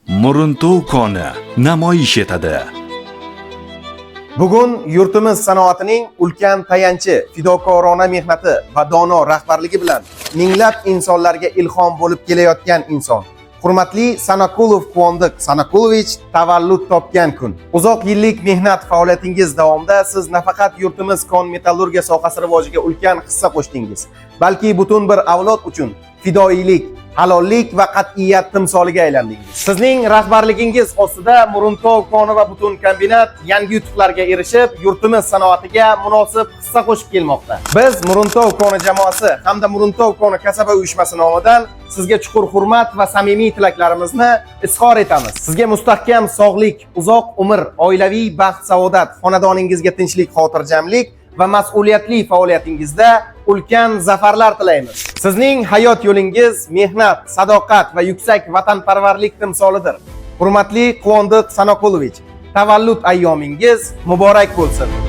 Muruntov koni namoyish etadi. Bugun yurtimiz sanoatining ulkan tayanchi, fidokorona mehnati va dono rahbarligi bilan minglab insonlarga ilhom bo'lib kelayotgan inson. Hurmatli Sanakulov Quvondiq Sanakulovich tavallud topgan kun. Uzoq yillik mehnat faoliyatingiz davomida siz nafaqat yurtimiz kon metallurgiya sohasi rivojiga ulkan hissa qo'shdingiz, balki butun bir avlod uchun fidoilik, halollik va qat'iyat timsoliga aylandingiz. Sizning rahbarligingiz ostida Muruntov koni va butun kombinat yangi yutuqlarga erishib, yurtimiz sanoatiga munosib hissa qo'shib kelmoqda. Biz Muruntov koni jamoasi hamda Muruntov koni kasaba uyushmasi nomidan sizga chuqur hurmat va samimiy tilaklarimizni izhor etamiz. Sizga mustahkam sog'lik, uzoq umr, oilaviy baxt, saodat, xonadoningizga tinchlik, xotirjamlik va mas'uliyatli faoliyatingizda ulkan zafarlar tilaymiz. Sizning hayot yo'lingiz mehnat, sadoqat va yuksak vatanparvarlik timsolidir. Hurmatli Quvondiq Sanakulovich, tavallud ayyomingiz muborak bo'lsin.